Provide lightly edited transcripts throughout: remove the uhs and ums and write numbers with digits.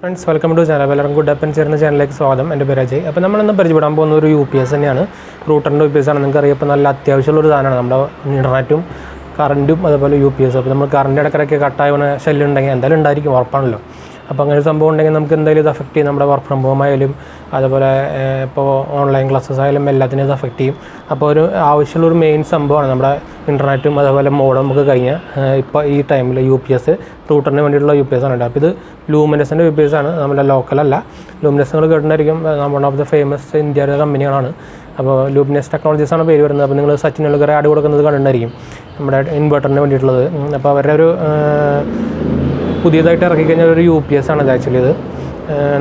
Friends, welcome to channel. Welcome to WiFi channel. സ്വാഗതം. എൻ്റെ പേര് അജയ്. അപ്പോൾ നമ്മൾ ഇന്ന് പരിചയപ്പെടാൻ പോകുന്ന ഒരു UPS തന്നെയാണ്. റൂട്ടറിൻ്റെ UPS ആണ്. നിങ്ങൾക്ക് അറിയാം, ഇപ്പോൾ നല്ല അത്യാവശ്യമുള്ള ഒരു സാധനമാണ്. നമ്മുടെ ഇൻ്റർനെറ്റും കറൻറ്റും അതുപോലെ UPS. അപ്പോൾ നമ്മൾ കറണ്ട് ഇടയ്ക്കിടയ്ക്ക് കട്ടാവുന്ന ശല്യം ഉണ്ടെങ്കിൽ എന്തായാലും ഉണ്ടായിരിക്കും, ഉറപ്പാണല്ലോ. അപ്പോൾ അങ്ങനെ ഒരു സംഭവം ഉണ്ടെങ്കിൽ നമുക്ക് എന്തായാലും ഇത് അഫക്റ്റ് ചെയ്യും. നമ്മുടെ വർക്ക് ഫ്രം ഹോം ആയാലും അതുപോലെ ഇപ്പോൾ ഓൺലൈൻ ക്ലാസ്സസ് ആയാലും എല്ലാത്തിനും ഇത് അഫക്റ്റ് ചെയ്യും. അപ്പോൾ ഒരു ആവശ്യമുള്ളൊരു മെയിൻ സംഭവമാണ് നമ്മുടെ ഇൻ്റർനെറ്റും അതുപോലെ മോഡം നമുക്ക് കഴിഞ്ഞാൽ ഇപ്പോൾ ഈ ടൈമിൽ UPS റൂട്ടറിന് വേണ്ടിയിട്ടുള്ള UPS ആണ്. അപ്പോൾ ഇത് ലൂമിനസിൻ്റെ UPS ആണ്, നമ്മുടെ ലോക്കലല്ല. ലൂമിനസ് നിങ്ങൾ കേട്ടിട്ടുണ്ടായിരിക്കും, വൺ ഓഫ് ദ ഫേമസ് ഇന്ത്യയുടെ കമ്പനികളാണ്. അപ്പോൾ ലൂമിനസ് ടെക്നോളജീസ് ആണ് പേര് വരുന്നത്. അപ്പോൾ നിങ്ങൾ സച്ചിനുകൾ ആഡ് കൊടുക്കുന്നത് കണ്ടിട്ടുണ്ടായിരിക്കും, നമ്മുടെ ഇൻവെർട്ടറിന് വേണ്ടിയിട്ടുള്ളത്. അപ്പോൾ അവരുടെ ഒരു പുതിയതായിട്ട് ഇറക്കിക്കഴിഞ്ഞാൽ ഒരു UPS ആണ് ഇത്. ആക്ച്വലി ഇത്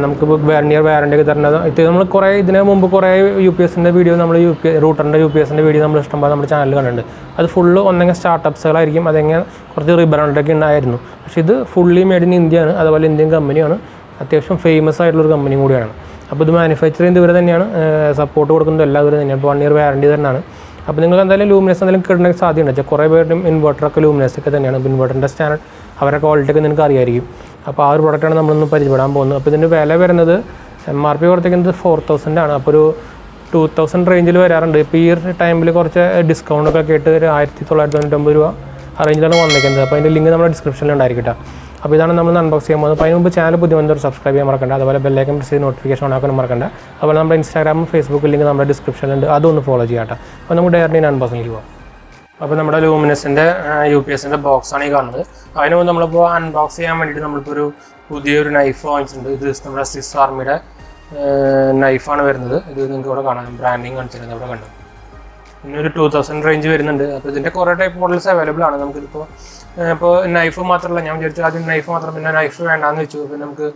നമുക്കിപ്പോൾ വാറണ്ടി ഒക്കെ തരുന്നത്. ഇത് നമ്മൾ കുറേ ഇതിന് മുമ്പ് കുറേ UPSൻ്റെ വീഡിയോ നമ്മൾ റൂട്ടറിൻ്റെ UPSൻ്റെ വീഡിയോ നമ്മൾ ഇഷ്ടംപോലെ നമ്മുടെ ചാനലിൽ കണ്ടിട്ടുണ്ട്. അത് ഫുള്ള് ഒന്നെങ്കിൽ സ്റ്റാർട്ടപ്സുകളായിരിക്കും, അതെങ്ങനെ കുറച്ച് റിബ്രാൻഡൊക്കെ ഉണ്ടായിരുന്നു. പക്ഷേ ഇത് ഫുള്ളി മെയ്ഡ് ഇൻ ഇന്ത്യ ആണ്, അതുപോലെ ഇന്ത്യൻ കമ്പനിയാണ്, അത്യാവശ്യം ഫേമസ് ആയിട്ടുള്ളൊരു കമ്പനിയും കൂടിയാണ്. അപ്പോൾ ഇത് മാനുഫാക്ചർ ചെയ്യുന്നത് ഇവർ തന്നെയാണ്, സപ്പോർട്ട് കൊടുക്കുന്നത് എല്ലാവരും തന്നെയാണ്. ഇപ്പോൾ 1 year വാറണ്ടി തന്നെയാണ്. അപ്പോൾ നിങ്ങൾക്ക് എന്തായാലും ലൂമിനസ് എന്തെങ്കിലും കിട്ടണമെങ്കിൽ സാധ്യതയുണ്ട്. കുറേ പേരും ഇൻവെർട്ടറൊക്കെ ലൂമിനസൊക്കെ തന്നെയാണ്. അപ്പോൾ ഇൻവെർട്ടറിൻ്റെ സ്റ്റാൻഡേർഡ് അവരുടെ ക്വാളിറ്റിയൊക്കെ നിങ്ങൾക്ക് അറിയായിരിക്കും. അപ്പോൾ ആ ഒരു പ്രോഡക്റ്റാണ് നമ്മളിന്ന് പരിചയപ്പെടാൻ പോകുന്നത്. അപ്പോൾ ഇതിൻ്റെ വില വരുന്നത് MRP കൊടുത്തേക്കുന്നത് 4000 ആണ്. അപ്പോൾ ഒരു 2000 റേഞ്ചിൽ വരാറുണ്ട്. ഇപ്പോൾ ഈ ഒരു ടൈമിൽ കുറച്ച് ഡിസ്കൗണ്ടൊക്കെ കേട്ട് ഒരു 1999 രൂപ ആ റേഞ്ചിലാണ് വന്നേക്കുന്നത്. അപ്പോൾ അതിൻ്റെ ലിങ്ക് നമ്മുടെ ഡിസ്ക്രിപ്ഷനിൽ ഉണ്ടായിരിക്കട്ടെ. അപ്പോൾ ഇതാണ് നമ്മൾ അൺബോക്സ് ചെയ്യാൻ പോകുന്നത്. അപ്പോൾ അതിന് മുമ്പ് ചാനൽ പുതിയ സബ്സ്ക്രൈബ് ചെയ്യാൻ മറക്കണ്ട, അതുപോലെ ബെല്ലൈക്കൺ പ്രസ് ചെയ്ത് നോട്ടിഫിക്കേഷൻ ഓണാക്കാനും മറക്കണ്ട. അതുപോലെ നമ്മുടെ ഇൻസ്റ്റാഗ്രാമും ഫേസ്ബുക്കും ലിങ്ക് നമ്മുടെ ഡിസ്ക്രിപ്ഷനിലുണ്ട്, അതൊന്ന് ഫോളോ ചെയ്യാട്ടെ. അപ്പോൾ നമുക്ക് ഡയറക്റ്റ് അൺബോക്സിംഗ് പോകാം. അപ്പോൾ നമ്മുടെ ലൂമിനസിൻ്റെ UPSൻ്റെ ബോക്സാണ് ഈ കാണുന്നത്. അതിന് മുമ്പ് നമ്മളിപ്പോൾ അൺബോക്സ് ചെയ്യാൻ വേണ്ടിയിട്ട് നമ്മളിപ്പോൾ ഒരു പുതിയൊരു നൈഫ് വാങ്ങിച്ചിട്ടുണ്ട്. ഇത് നമ്മുടെ സ്വിസ് ആർമിയുടെ നൈഫാണ് വരുന്നത്. ഇത് നിങ്ങൾക്ക് ഇവിടെ കാണാം, ബ്രാൻഡിങ് കാണിച്ചിട്ടുണ്ട്, ഇവിടെ കണ്ടു. പിന്നെ ഒരു 2000 റേഞ്ച് വരുന്നുണ്ട്. അപ്പോൾ ഇതിൻ്റെ കുറേ ടൈപ്പ് മോഡൽസ് അവൈലബിൾ ആണ്. നമുക്കിതിപ്പോൾ ഇപ്പോൾ നൈഫ് മാത്രമല്ല, ഞാൻ വിചാരിച്ചു ആദ്യം നൈഫ് മാത്രം, പിന്നെ നൈഫ് വേണ്ടാന്ന് വെച്ചു. പിന്നെ നമുക്ക്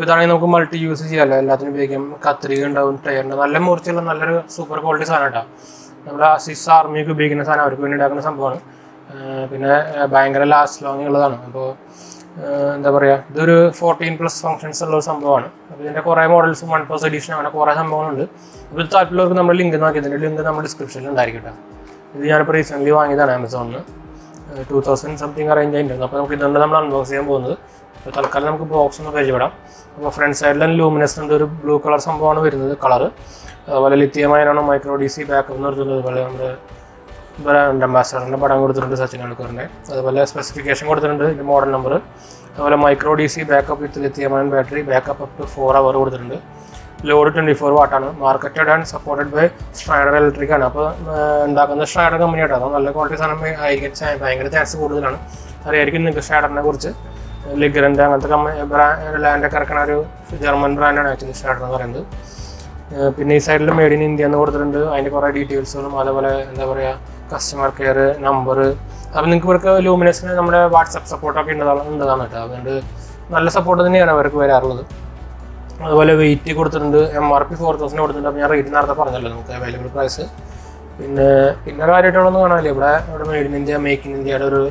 ഇതാണെങ്കിൽ നമുക്ക് മൾട്ടി യൂസ് ചെയ്യാമല്ലോ, എല്ലാത്തിനും ഉപയോഗിക്കാം. കത്രിക ഉണ്ടാവും, ടയർ ഉണ്ടാവും, നല്ല മൂർച്ചയുള്ള നല്ലൊരു സൂപ്പർ ക്വാളിറ്റി സാധനം കേട്ടോ. നമ്മുടെ സ്വിസ് ആർമിയൊക്കെ ഉപയോഗിക്കുന്ന സാധനം, അവർക്ക് വേണ്ടി ഉണ്ടാക്കുന്ന സംഭവമാണ്. പിന്നെ ഭയങ്കര ലാസ്റ്റ് ലോങ് ഉള്ളതാണ്. അപ്പോൾ എന്താ പറയുക, ഇതൊരു 14+ ഫങ്ഷൻസ് ഉള്ള ഒരു സംഭവമാണ്. അപ്പോൾ ഇതിൻ്റെ കുറേ മോഡൽസും 1+ എഡിഷൻ അങ്ങനെ കുറേ സംഭവങ്ങളുണ്ട്. അപ്പോൾ ഇത് താല്പര്യമുള്ളവർക്ക് നമ്മുടെ ലിങ്ക് നോക്കി, ഇതിൻ്റെ ലിങ്ക് നമ്മുടെ ഡിസ്ക്രിപ്ഷനിൽ ഉണ്ടായിരിക്കട്ടെ. ഇത് ഞാനിപ്പോൾ റീസെൻ്റ്ലി വാങ്ങിയതാണ് ആമസോണിൽ, 2000 സംതിങ് അറേഞ്ച് ആയിട്ടുണ്ട്. അപ്പോൾ നമുക്ക് ഇതുകൊണ്ട് നമ്മൾ അൺബോക്സ് ചെയ്യാൻ പോകുന്നത്. അപ്പോൾ തൽക്കാലം നമുക്ക് ബോക്സ് ഒന്ന് പരിചയപ്പെടാം. അപ്പോൾ ഫ്രണ്ട് സൈഡിലും ലൂമിനസിൻ്റെ ഒരു ബ്ലൂ കളർ സംഭവമാണ് വരുന്നത്, കളറ്. അതുപോലെ ലിത്തിയം അയണാണ്, മൈക്രോ DC ബാക്കപ്പ് എന്ന് പറഞ്ഞിട്ടുണ്ട്. അതുപോലെ നമ്മുടെ ബ്രാൻഡ് അംബാസഡറിൻ്റെ പടം കൊടുത്തിട്ടുണ്ട്, സച്ചിൻ ടെണ്ടുൽക്കറിൻ്റെ. അതുപോലെ സ്പെസിഫിക്കേഷൻ കൊടുത്തിട്ടുണ്ട്, ഇതിൻ്റെ മോഡൽ നമ്പർ. അതുപോലെ micro DC backup with lithium ion battery, backup up to 4 hours കൊടുത്തിട്ടുണ്ട്. ലോഡ് 24 watt ആണ്. Marketed and supported by Strider electric ആണ്. അപ്പോൾ ഉണ്ടാക്കുന്ന സ്ട്രൈഡർ കമ്പനി ആയിട്ടാണ്. അത് നല്ല ക്വാളിറ്റി സാധനം ആയിരിക്കും, ഭയങ്കര ചാൻസ് കൂടുതലാണ്. അറിയായിരിക്കും നിങ്ങൾക്ക് സ്ട്രൈഡറിനെ കുറിച്ച്. ലിഗ്രൻ്റെ അങ്ങനത്തെ ലാൻഡൊക്കെ ഇറക്കുന്ന ഒരു ജർമ്മൻ ബ്രാൻഡാണ് ആക്ച്വലി സ്ട്രൈഡർ എന്ന് പറയുന്നത്. പിന്നെ ഈ സൈഡിൽ മെയ്ഡ് ഇൻ ഇന്ത്യ എന്ന് കൊടുത്തിട്ടുണ്ട്. അതിൻ്റെ കുറേ ഡീറ്റെയിൽസുകളും അതുപോലെ എന്താ പറയുക, കസ്റ്റമർ കെയർ നമ്പർ. അപ്പോൾ നിങ്ങൾക്ക് ഇവർക്ക് ലൂമിനസിന് നമ്മുടെ വാട്സപ്പ് സപ്പോർട്ടൊക്കെ ഉണ്ടതാണ് കേട്ടോ. അതുകൊണ്ട് നല്ല സപ്പോർട്ട് തന്നെയാണ് അവർക്ക് വരാറുള്ളത്. അതുപോലെ വെയിറ്റ് കൊടുത്തിട്ടുണ്ട്, MRP 4000 കൊടുത്തിട്ടുണ്ട്. അപ്പോൾ ഞാൻ റേറ്റ് നേരത്തെ പറഞ്ഞല്ലോ, നമുക്ക് അവൈലബിൾ പ്രൈസ്. പിന്നെ കാര്യമായിട്ടുള്ളതൊന്നും കാണാനില്ല. ഇവിടെ made in India, make in ഇന്ത്യയുടെ ഒരു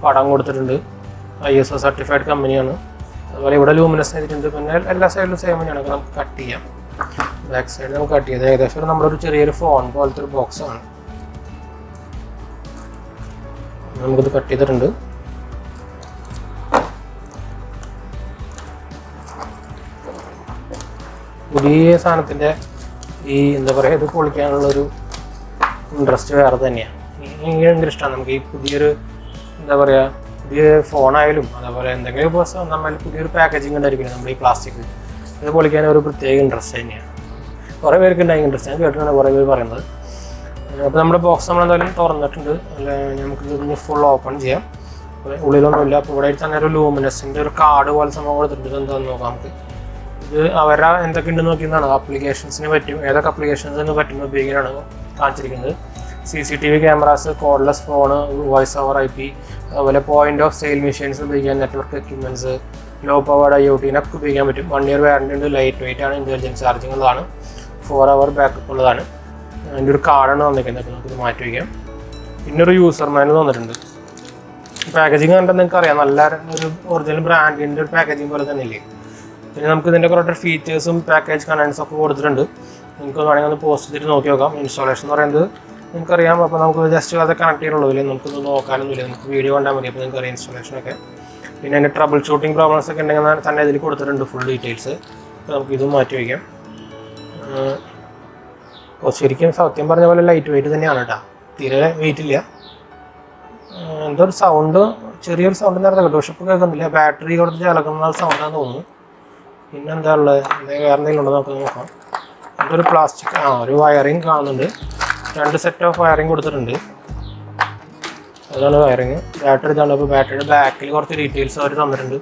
പടം കൊടുത്തിട്ടുണ്ട്. ISO സർട്ടിഫൈഡ് കമ്പനിയാണ്. അതുപോലെ ഇവിടെ ലൂമിനസ് ചെയ്തിട്ടുണ്ട്. പിന്നെ എല്ലാ സൈഡിലും സെയിം തന്നെയാണ്. നമുക്ക് കട്ട് ചെയ്യാം, ബാക്ക് സൈഡ് നമുക്ക് കട്ട് ചെയ്ത് ഏകദേശം നമ്മുടെ ഒരു ചെറിയൊരു ഫോൺ പോലത്തെ ഒരു ബോക്സാണ്. നമുക്കിത് കട്ട് ചെയ്തിട്ടുണ്ട്. പുതിയ സാധനത്തിൻ്റെ ഈ എന്താ പറയുക, ഇത് പൊളിക്കാനുള്ളൊരു ഇൻട്രസ്റ്റ് വേറെ തന്നെയാണ്. എനിക്ക് ഭയങ്കര ഇഷ്ടമാണ്. നമുക്ക് ഈ പുതിയൊരു എന്താ പറയുക, പുതിയ ഫോണായാലും അതേപോലെ എന്തെങ്കിലും ഇപ്പോൾ നമ്മൾ പുതിയൊരു പാക്കേജിങ് ഉണ്ടായിരിക്കില്ല നമ്മുടെ ഈ പ്ലാസ്റ്റിക്, ഇത് പൊളിക്കാൻ ഒരു പ്രത്യേക ഇൻട്രസ്റ്റ് തന്നെയാണ്. കുറേ പേർക്ക് ഉണ്ടായി ഇൻട്രസ്റ്റ്, ഞാൻ കേട്ടിട്ടാണ് കുറേ പേര് പറയുന്നത്. അപ്പോൾ നമ്മുടെ ബോക്സ് നമ്മളെന്തായാലും തുറന്നിട്ടുണ്ട്. നമുക്ക് ഇതൊന്ന് ഫുൾ ഓപ്പൺ ചെയ്യാം. ഉള്ളിലൊന്നുമില്ല. അപ്പോൾ ഇവിടെ തന്നെ ഒരു ലൂമിനസിൻ്റെ ഒരു കാർഡ് പോലെ സംഭവം കൊടുത്തിട്ടുണ്ട്. എന്താണെന്ന് നോക്കാം നമുക്ക്. ഇത് അവരുടെ എന്തൊക്കെ ഉണ്ടെന്ന് നോക്കിയതാണ്. ആപ്ലിക്കേഷൻസിന് പറ്റും, ഏതൊക്കെ ആപ്ലിക്കേഷൻസിന് പറ്റുന്ന ഉപയോഗിക്കാനാണ് കാണിച്ചിരിക്കുന്നത്. CCTV cameras, cordless phone, voice over IP, അതുപോലെ പോയിന്റ് ഓഫ് സെയിൽ മെഷീൻസ് ഉപയോഗിക്കാൻ, network equipments, low powered IoT ഒക്കെ ഉപയോഗിക്കാൻ പറ്റും. 1 year വാറണ്ടി ഉണ്ട്. ലൈറ്റ് വെയിറ്റ് ആണ്, ഇൻ്റലിജൻസ് ചാർജിങ് ഉള്ളതാണ്, 4 hour ബാക്കപ്പ് ഉള്ളതാണ്. അതിൻ്റെ ഒരു കാർഡാണ് വന്നിരിക്കുന്നത്. അപ്പോൾ നമുക്കിത് മാറ്റി വയ്ക്കാം. പിന്നെ ഒരു യൂസർ മാനുവൽ വന്നിട്ടുണ്ട്. പാക്കേജിങ് കണ്ടാൽ നിങ്ങൾക്ക് അറിയാം, നല്ല ഒരു ഒറിജിനൽ ബ്രാൻഡിൻ്റെ ഒരു പാക്കേജിങ് പോലെ തന്നെ ഇല്ലേ. പിന്നെ നമുക്ക് ഇതിൻ്റെ കുറേ ഫീച്ചേഴ്സും പാക്കേജ് കണ്ടൻസും ഒക്കെ കൊടുത്തിട്ടുണ്ട്. നിങ്ങൾക്ക് വേണമെങ്കിൽ ഒന്ന് പോസ്റ്റ് ചെയ്തിട്ട് നോക്കി നോക്കാം. ഇൻസ്റ്റാളേഷൻ എന്ന് പറയുന്നത് നിങ്ങൾക്കറിയാം. അപ്പോൾ നമുക്ക് ജസ്റ്റ് അത് കണക്ട് ചെയ്യണുള്ളൂ, നമുക്കൊന്ന് നോക്കാനൊന്നുമില്ല, നമുക്ക് വീഡിയോ കണ്ടാൽ മതി. അപ്പോൾ നിങ്ങൾക്കറിയാം ഇൻസ്റ്റലേഷനൊക്കെ. പിന്നെ അതിൻ്റെ ട്രബിൾ ഷൂട്ടിംഗ് പ്രോബ്ലംസ് ഒക്കെ ഉണ്ടെങ്കിൽ തന്നെ ഇതിൽ കൊടുത്തിട്ടുണ്ട് ഫുൾ ഡീറ്റെയിൽസ്. അപ്പോൾ നമുക്കിതും മാറ്റി വയ്ക്കാം. അപ്പോൾ ശരിക്കും സത്യം പറഞ്ഞ പോലെ ലൈറ്റ് വെയിറ്റ് തന്നെയാണ് കേട്ടോ, തീരെ വെയിറ്റ് ഇല്ല. എന്തോ ഒരു സൗണ്ട്, ചെറിയൊരു സൗണ്ട് നേരത്തെ കേട്ടോ, പക്ഷെ ഇപ്പോൾ കേൾക്കുന്നില്ല. ബാറ്ററി കൊടുത്ത് ചലക്കുന്ന സൗണ്ടാണെന്ന് തോന്നുന്നു. പിന്നെ എന്താ ഉള്ളത്, വേറെ എന്തെങ്കിലും ഉണ്ടോ നമുക്ക് നോക്കാം. ഇതൊരു പ്ലാസ്റ്റിക്, ഒരു വയറിങ് കാണുന്നുണ്ട്. 2 സെറ്റ് ഓഫ് വയറിങ് കൊടുത്തിട്ടുണ്ട്. അതാണ് വയറിങ്. ബാറ്ററി ഇതാണ്. അപ്പോൾ ബാറ്ററിയുടെ ബാക്കിൽ കുറച്ച് ഡീറ്റെയിൽസ് അവർ തന്നിട്ടുണ്ട്.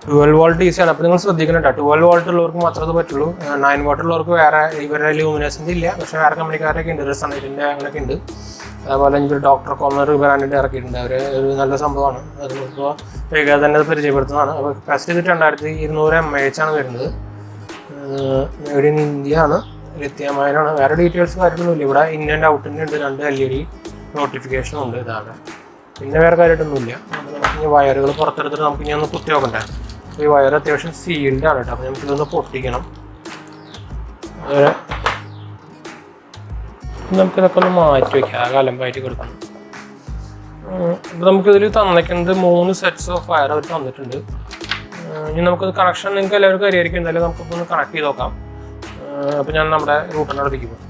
12 വോൾട്ട് DC ആണ്. അപ്പോൾ നിങ്ങൾ ശ്രദ്ധിക്കണം കേട്ടോ, 12 വോൾട്ട് ഉള്ളവർക്ക് മാത്രമേ അത് പറ്റുള്ളൂ. 9 വോൾട്ട് ഉള്ളവർക്ക് വേറെ ഇവരുടെ ലൂമിനസിൻ്റെ ഇല്ല, പക്ഷേ വേറെ കമ്പനിക്കാരൊക്കെ ഉണ്ട്, റിസണേറ്റിൻ്റെ അങ്ങനെയൊക്കെ ഉണ്ട്. അതുപോലെ എനിക്ക് ഡോക്ടർ കോർണർ ബ്രാൻഡിൻ്റെ ഇറക്കിയിട്ടുണ്ട്. അവർ ഒരു നല്ല സംഭവമാണ്. അത് ഇപ്പോൾ വേഗം തന്നെ അത് പരിചയപ്പെടുത്തുന്നതാണ്. അപ്പോൾ കപ്പാസിറ്റി 2200 mAh ആണ് വരുന്നത്. ഇവിടെ ഇന്ത്യ ആണ്, ലിഥിയം-അയനാണ്. വേറെ ഡീറ്റെയിൽസ് കാര്യങ്ങളൊന്നുമില്ല. ഇവിടെ ഇൻ ആൻഡ് ഔട്ടിൻ്റെ ഉണ്ട്, 2 LED നോട്ടിഫിക്കേഷനും ഉണ്ട്. ഇതാണ്. പിന്നെ വേറെ കാര്യമായിട്ടൊന്നുമില്ല. നമുക്കിനി വയറുകൾ പുറത്തെടുത്തിട്ട് നമുക്കിനി ഒന്ന് കുത്തി നോക്കണ്ടേ. അപ്പോൾ ഈ വയർ അത്യാവശ്യം സീൽഡാണ് കേട്ടോ. അപ്പോൾ നമുക്കിതൊന്ന് പൊട്ടിക്കണം. അതുപോലെ നമുക്കിതൊക്കെ ഒന്ന് മാറ്റി വയ്ക്കാം, ആ കലമ്പായിട്ട് കൊടുക്കണം. അപ്പോൾ നമുക്കിതിൽ തന്നിരിക്കുന്നത് 3 സെറ്റ്സ് ഓഫ് വയർ അവർ തന്നിട്ടുണ്ട്. ഇനി നമുക്കത് കണക്ഷൻ നിങ്ങൾക്ക് എല്ലാവർക്കും അറിയായിരിക്കും. എന്തായാലും നമുക്കൊന്ന് കണക്ട് ചെയ്ത് നോക്കാം. അപ്പോൾ ഞാൻ നമ്മുടെ റൂട്ടറിൻ്റെ അടുത്തേക്ക് പോകും.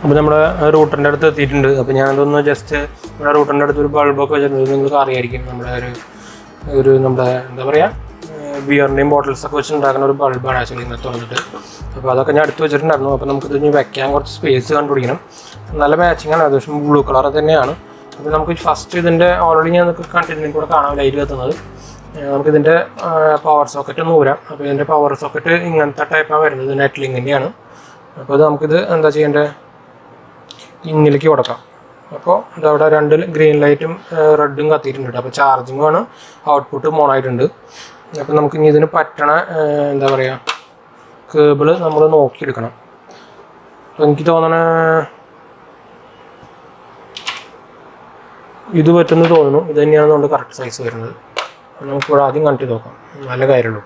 അപ്പോൾ നമ്മുടെ റൂട്ടറിൻ്റെ അടുത്ത് എത്തിയിട്ടുണ്ട്. അപ്പോൾ ഞാനതൊന്ന് ജസ്റ്റ് നമ്മുടെ റൂട്ടറിൻ്റെ അടുത്ത് ഒരു ബൾബൊക്കെ വെച്ചിട്ടുണ്ട്, നിങ്ങൾക്ക് അറിയായിരിക്കും. നമ്മുടെ ഒരു നമ്മുടെ എന്താ പറയുക, ബിയറിൻ്റെയും ബോട്ടിൽസൊക്കെ വെച്ച് ഉണ്ടാക്കുന്ന ഒരു ബൾബാണ് ആക്ച്വലി ഇന്നത്തെ വന്നിട്ട്. അപ്പോൾ അതൊക്കെ ഞാൻ എടുത്ത് വെച്ചിട്ടുണ്ടായിരുന്നു. അപ്പോൾ നമുക്കിത് ഇനി വെക്കാൻ കുറച്ച് സ്പേസ് കണ്ടുപിടിക്കണം. നല്ല മാച്ചിങ് ആണ്, ഏകദേശം ബ്ലൂ കളർ തന്നെയാണ്. അപ്പോൾ നമുക്ക് ഫസ്റ്റ് ഇതിൻ്റെ ഓൾറെഡി ഞാൻ കണ്ടിട്ടുണ്ടെങ്കിൽ കൂടെ കാണാൻ ലൈറ്റ് കത്തുന്നത്. നമുക്കിതിൻ്റെ പവർ സോക്കറ്റ് ഒന്ന് ഊരാം. അപ്പോൾ ഇതിൻ്റെ പവർ സോക്കറ്റ് ഇങ്ങനത്തെ ടൈപ്പാണ് വരുന്നത്, നെറ്റ് ലിങ്കിൻ്റെയാണ്. അപ്പോൾ അത് നമുക്കിത് എന്താ ചെയ്യേണ്ടത്, ഇന്നിലേക്ക് കൊടുക്കാം. അപ്പോൾ ഇതവിടെ 2 ഗ്രീൻ ലൈറ്റും റെഡും കത്തിയിട്ടുണ്ട്. അപ്പോൾ ചാർജിങ്ങും ആണ്, ഔട്ട്പുട്ട് ഓൺ ആയിട്ടുണ്ട്. അപ്പോൾ നമുക്ക് ഇനി ഇതിന് പറ്റണ എന്താ പറയുക കേബിള് നമ്മൾ നോക്കിയെടുക്കണം. അപ്പോൾ എനിക്ക് തോന്നണ ഇത് പറ്റുമെന്ന് തോന്നുന്നു. ഇത് തന്നെയാണ് നമ്മുടെ കറക്റ്റ് സൈസ് വരുന്നത്. നമുക്കിവിടെ ആദ്യം കണക്ട് ചെയ്ത് നോക്കാം, നല്ല കാര്യമുള്ളൂ.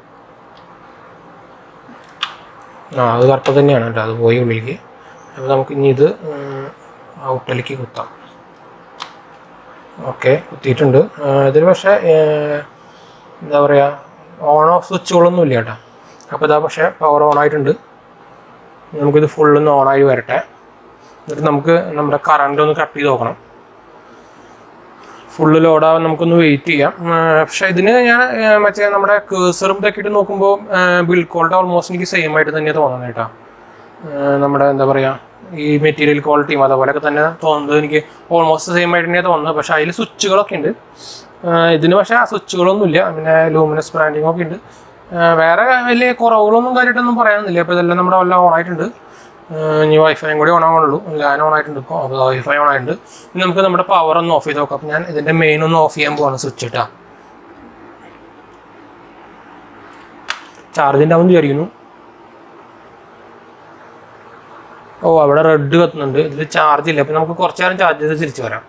അത് കറക്റ്റ് തന്നെയാണ് കേട്ടോ, അത് പോയി ഉള്ളിലേക്ക്. അപ്പോൾ നമുക്ക് ഇനി ഇത് ഔട്ടിലേക്ക് കുത്താം. ഓക്കെ, കുത്തിയിട്ടുണ്ട്. ഇതിൽ പക്ഷേ എന്താ പറയുക, ഓൺ ഓഫ് സ്വിച്ചുകളൊന്നും ഇല്ല കേട്ടോ. അപ്പോൾ ഇതാ പക്ഷേ പവർ ഓൺ ആയിട്ടുണ്ട്. നമുക്കിത് ഫുള്ളൊന്ന് ഓണായി വരട്ടെ. എന്നിട്ട് നമുക്ക് നമ്മുടെ കറണ്ട് ഒന്ന് കട്ട് ചെയ്ത് നോക്കണം. ഫുള്ള് ലോഡാവാൻ നമുക്കൊന്ന് വെയിറ്റ് ചെയ്യാം. പക്ഷേ ഇതിന് ഞാൻ മറ്റേ നമ്മുടെ കേസറും ഇതൊക്കെ ഇട്ട് നോക്കുമ്പോൾ ബിൽഡ് ക്വാളിറ്റി ഓൾമോസ്റ്റ് എനിക്ക് സെയിം ആയിട്ട് തന്നെ തോന്നുന്നത് കേട്ടോ. നമ്മുടെ എന്താ പറയുക, ഈ മെറ്റീരിയൽ ക്വാളിറ്റിയും അതേപോലെയൊക്കെ തന്നെ തോന്നുന്നത് എനിക്ക് ഓൾമോസ്റ്റ് സെയിം ആയിട്ട് തന്നെയാണ് തോന്നുന്നത്. പക്ഷേ അതിൽ സ്വിച്ചുകളൊക്കെ ഉണ്ട്. ഇതിന് പക്ഷേ ആ സ്വിച്ചുകളൊന്നുമില്ല. പിന്നെ ലൂമിനസ് ബ്രാൻഡിങ് ഒക്കെ ഉണ്ട്. വേറെ വലിയ കുറവുകളൊന്നും കാര്യമായിട്ടൊന്നും പറയാനൊന്നുമില്ല. അപ്പോൾ ഇതെല്ലാം നമ്മുടെ എല്ലാം ഓൺ ആയിട്ടുണ്ട്. ഇനി വൈഫൈയും കൂടി ഓൺ ആവുള്ളൂ. ലാൻ ഓൺ ആയിട്ടുണ്ട്. ഇപ്പോൾ അപ്പോൾ വൈഫൈ ഓൺ ആയിട്ടുണ്ട്. ഇനി നമുക്ക് നമ്മുടെ പവർ ഒന്ന് ഓഫ് ചെയ്ത് നോക്കാം. അപ്പോൾ ഞാൻ ഇതിൻ്റെ മെയിൻ ഒന്ന് ഓഫ് ചെയ്യാൻ പോവാണ്, സ്വിച്ച് ഇട്ടാ. ചാർജിൻ്റെ ആവും വിചാരിക്കുന്നു. അവിടെ റെഡ് കത്തുന്നുണ്ട്. ഇതിൽ ചാർജ് ഇല്ല. അപ്പോൾ നമുക്ക് കുറച്ച് നേരം ചാർജ് ചെയ്ത് തിരിച്ചു വരാം.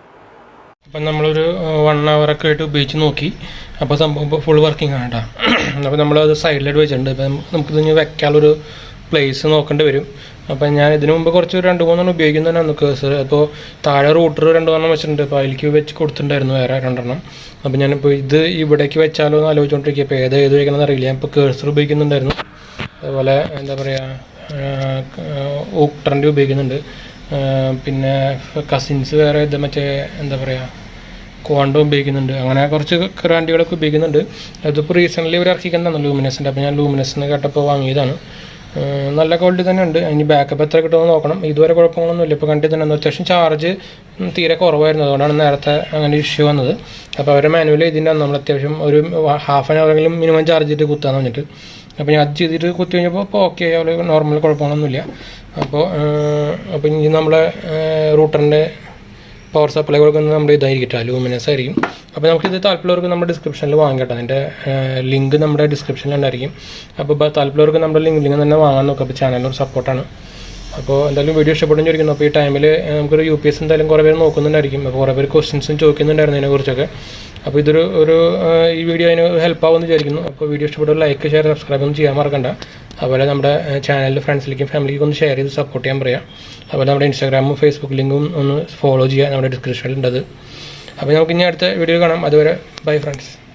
അപ്പം നമ്മളൊരു 1 hour-ഒക്കെ ആയിട്ട് ഉപയോഗിച്ച് നോക്കി. അപ്പോൾ സംഭവം ഇപ്പോൾ ഫുൾ വർക്കിംഗ് ആണ് കേട്ടോ. അപ്പോൾ നമ്മളത് സൈഡിലായിട്ട് വെച്ചിട്ടുണ്ട്. ഇപ്പം നമുക്കിത് വെക്കാനുള്ളൊരു പ്ലേസ് നോക്കേണ്ടി വരും. അപ്പം ഞാൻ ഇതിനു മുമ്പ് കുറച്ച് 2-3 ഉപയോഗിക്കുന്നതന്നെ കേസർ. അപ്പോൾ താഴെ റൂട്ടർ 2 വെച്ചിട്ടുണ്ട്. അപ്പോൾ അതിലേക്ക് വെച്ച് കൊടുത്തിട്ടുണ്ടായിരുന്നു വേറെ 2. അപ്പോൾ ഞാനിപ്പോൾ ഇത് ഇവിടേക്ക് വെച്ചാലോ എന്ന് ആലോചിച്ചുകൊണ്ടിരിക്കുക. അപ്പോൾ ഏത് വയ്ക്കണമെന്ന് അറിയില്ല. ഞാൻ ഇപ്പോൾ കേസർ ഉപയോഗിക്കുന്നുണ്ടായിരുന്നു. അതുപോലെ എന്താ പറയുക, ഓക്ടറിൻ്റെ ഉപയോഗിക്കുന്നുണ്ട്. പിന്നെ കസിൻസ് വേറെ ഇത് മറ്റേ എന്താ പറയുക ക്വാണ്ടം ഉപയോഗിക്കുന്നുണ്ട്. അങ്ങനെ കുറച്ച് ബ്രാൻഡുകളൊക്കെ ഉപയോഗിക്കുന്നുണ്ട്. അതിപ്പോൾ റീസെൻ്റ്ലി ഇവർ ഇറക്കിക്കുന്നതാണ് ലൂമിനസിൻ്റെ. അപ്പോൾ ഞാൻ ലൂമിനസിന് കേട്ടപ്പോൾ വാങ്ങിയതാണ്. നല്ല ക്വാളിറ്റി തന്നെ ഉണ്ട്. അതിന് ബാക്കപ്പ് എത്ര കിട്ടുമെന്ന് നോക്കണം. ഇതുവരെ കുഴപ്പങ്ങളൊന്നുമില്ല. ഇപ്പോൾ കണ്ടിട്ട് തന്നെ അത്യാവശ്യം ചാർജ് തീരെ കുറവായിരുന്നു. അതുകൊണ്ടാണ് നേരത്തെ അങ്ങനെ ഇഷ്യൂ വന്നത്. അപ്പോൾ അവരെ മാനുവലി ഇതിൻ്റെ നമ്മൾ അത്യാവശ്യം ഒരു ½ an hour മിനിമം ചാർജ് ചെയ്തിട്ട് കുത്താന്ന് പറഞ്ഞിട്ട്. അപ്പോൾ ഞാൻ അത് ചെയ്തിട്ട് കുത്തി കഴിഞ്ഞപ്പോൾ ഇപ്പോൾ ഓക്കെ ആയി, നോർമൽ കുഴപ്പങ്ങളൊന്നുമില്ല. അപ്പോൾ ഇനി നമ്മളെ റൂട്ടറിൻ്റെ പവർ സപ്ലൈ കൊടുക്കുന്നത് നമ്മുടെ ഇതായിരിക്കട്ടെ, ലൂമിനസ് ആയിരിക്കും. അപ്പോൾ നമുക്കിത് താല്പര്യമുള്ളവർക്ക് നമ്മുടെ ഡിസ്ക്രിപ്ഷനിൽ വാങ്ങിക്കട്ടെ. അതിൻ്റെ ലിങ്ക് നമ്മുടെ ഡിസ്ക്രിപ്ഷനിലുണ്ടായിരിക്കും. അപ്പോൾ താല്പര്യമുള്ളവർക്ക് നമ്മുടെ ലിങ്ക് തന്നെ വാങ്ങാൻ നോക്കുക. അപ്പോൾ ചാനലിനൊരു സപ്പോർട്ടാണ്. അപ്പോൾ എന്തായാലും വീഡിയോ ഇഷ്ടപ്പെടുന്നു ചോദിക്കുന്നു. അപ്പോൾ ഈ ടൈമിൽ നമുക്കൊരു UPS എന്തായാലും കുറേ പേര് നോക്കുന്നുണ്ടായിരിക്കും. അപ്പോൾ കുറേ പേര് ക്വസ്റ്റ്യൻസും ചോദിക്കുന്നുണ്ടായിരുന്നു അതിനെക്കുറിച്ചൊക്കെ. അപ്പോൾ ഇതൊരു ഈ വീഡിയോ അതിന് ഹെൽപ്പ് ആവുമെന്ന് വിചാരിക്കുന്നു. അപ്പോൾ വീഡിയോ ഇഷ്ടപ്പെട്ട ലൈക്ക്, ഷെയർ, സബ്സ്ക്രൈബ് ഒന്നും ചെയ്യാൻ മറക്കണ്ട. അതുപോലെ നമ്മുടെ ചാനലിൽ ഫ്രണ്ട്സിലേക്കും ഫാമിലിക്കും ഒന്ന് ഷെയർ ചെയ്ത് സപ്പോർട്ട് ചെയ്യാൻ പറയാം. അതുപോലെ നമ്മുടെ ഇൻസ്റ്റാഗ്രാമും ഫേസ്ബുക്ക് ലിങ്കും ഒന്ന് ഫോളോ ചെയ്യുക, നമ്മുടെ ഡിസ്ക്രിപ്ഷനിലുണ്ടത്. അപ്പോൾ നമുക്ക് ഇനി അടുത്ത വീഡിയോ കാണാം. അതുവരെ ബൈ ഫ്രണ്ട്സ്.